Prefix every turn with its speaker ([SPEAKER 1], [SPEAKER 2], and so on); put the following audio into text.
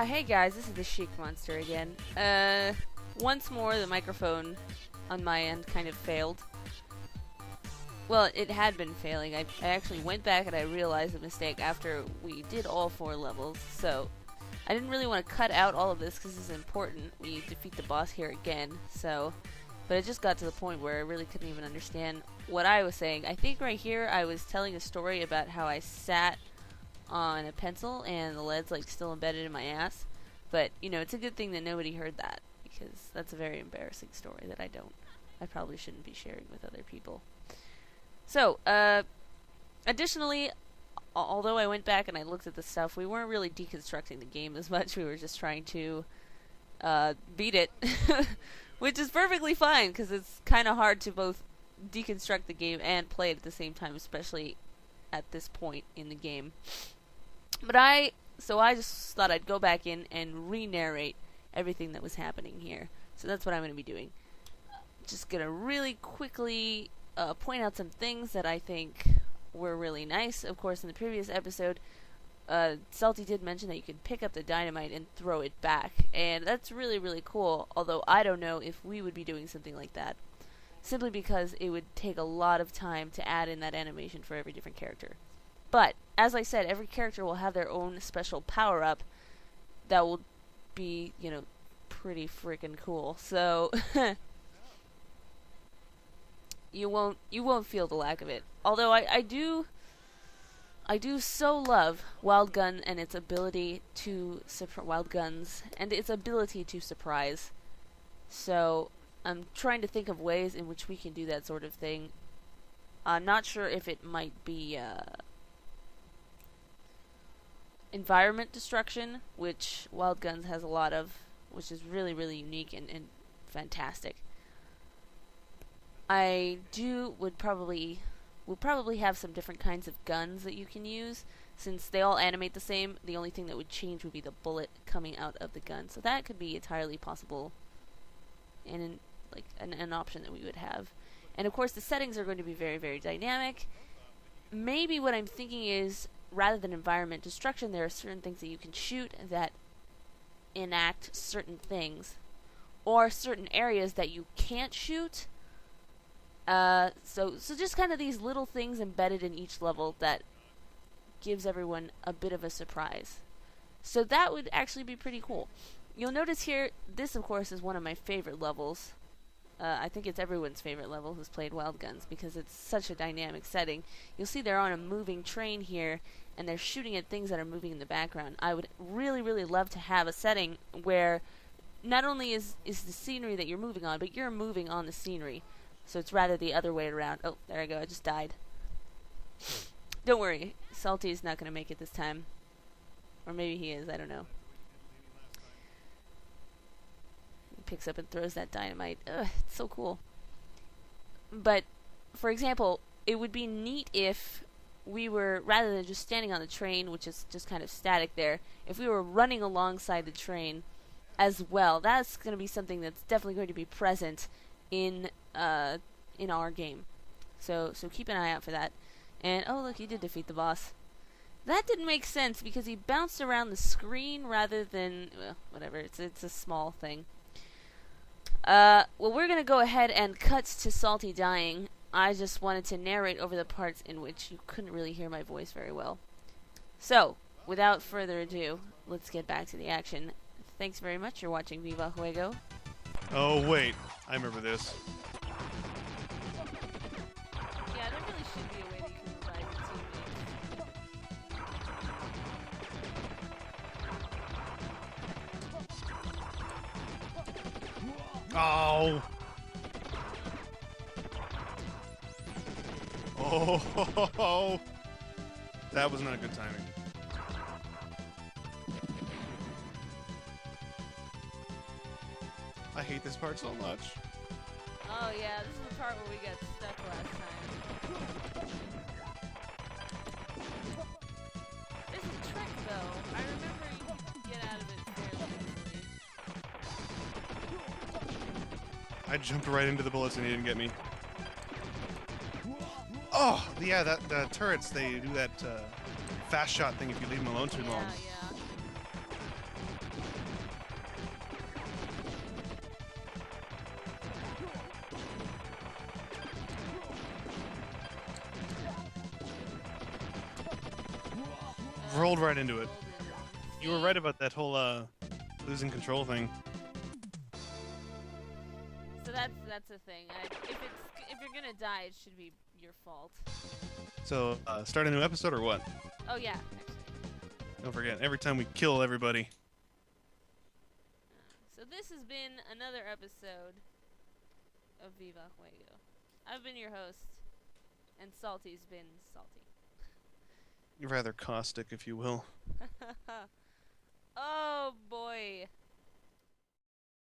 [SPEAKER 1] Hey guys, this is the Chic Monster again. Once more the microphone on my end kind of failed. Well, it had been failing. I actually went back and I realized the mistake after we did all 4 levels, so I didn't really want to cut out all of this because this is important. We defeat the boss here again, so... But it just got to the point where I really couldn't even understand what I was saying. I think right here I was telling a story about how I sat on a pencil and the lead's like still embedded in my ass. But, you know, it's a good thing that nobody heard that, because that's a very embarrassing story that I probably shouldn't be sharing with other people. So, additionally, although I went back and I looked at the stuff, we weren't really deconstructing the game as much. We were just trying to beat it, which is perfectly fine, because it's kind of hard to both deconstruct the game and play it at the same time, especially at this point in the game. But I just thought I'd go back in and re-narrate everything that was happening here. So that's what I'm going to be doing. Just going to really quickly point out some things that I think were really nice. Of course, in the previous episode, Salty did mention that you could pick up the dynamite and throw it back. And that's really, really cool, although I don't know if we would be doing something like that. Simply because it would take a lot of time to add in that animation for every different character. But, as I said, every character will have their own special power-up that will be, you know, pretty freaking cool. So, you won't feel the lack of it. Although I do so love Wild Gun and its ability to Wild Guns and its ability to surprise. So I'm trying to think of ways in which we can do that sort of thing. I'm not sure if it might be environment destruction, which Wild Guns has a lot of, which is really, really unique and fantastic. We'll probably have some different kinds of guns that you can use. Since they all animate the same, the only thing that would change would be the bullet coming out of the gun. So that could be entirely possible and an option that we would have. And of course the settings are going to be very, very dynamic. Maybe what I'm thinking is, rather than environment destruction, there are certain things that you can shoot that enact certain things, or certain areas that you can't shoot. So just kind of these little things embedded in each level that gives everyone a bit of a surprise. So that would actually be pretty cool. You'll notice here, this of course is one of my favorite levels. I think it's everyone's favorite level who's played Wild Guns, because it's such a dynamic setting. You'll see they're on a moving train here, and they're shooting at things that are moving in the background. I would really, really love to have a setting where not only is the scenery that you're moving on, but you're moving on the scenery. So it's rather the other way around. Oh, there I go. I just died. Don't worry. Salty is not going to make it this time. Or maybe he is. I don't know. He picks up and throws that dynamite. Ugh, it's so cool. But, for example, it would be neat if we were, rather than just standing on the train, which is just kind of static there, if we were running alongside the train as well. That's going to be something that's definitely going to be present in our game. So keep an eye out for that. And oh look, he did defeat the boss. That didn't make sense because he bounced around the screen rather than, well, whatever. It's a small thing. Well, we're gonna go ahead and cut to Salty dying. I just wanted to narrate over the parts in which you couldn't really hear my voice very well. So, without further ado, let's get back to the action. Thanks very much. You're watching Viva Juego.
[SPEAKER 2] Oh wait, I remember this.
[SPEAKER 1] Yeah, there really should be a way that you can revive your teammates.
[SPEAKER 2] Oh! Oh! That was not good timing. I hate this part so much.
[SPEAKER 1] Oh yeah, this is the part where we got stuck last time. This is a trick though. I remember you can get out of it fairly easily.
[SPEAKER 2] I jumped right into the bullets and he didn't get me. Oh, yeah, the turrets, they do that fast shot thing if you leave them alone too long.
[SPEAKER 1] Yeah.
[SPEAKER 2] rolled right into it.
[SPEAKER 1] rolled into it.
[SPEAKER 2] You were
[SPEAKER 1] See?
[SPEAKER 2] right about that whole losing control thing.
[SPEAKER 1] So that's the thing. If you're gonna die, it should be your fault.
[SPEAKER 2] So, start a new episode or what?
[SPEAKER 1] Oh yeah, actually.
[SPEAKER 2] Don't forget, every time we kill everybody.
[SPEAKER 1] So this has been another episode of Viva Juego. I've been your host, and Salty's been salty.
[SPEAKER 2] Rather caustic, if you will.
[SPEAKER 1] Oh boy.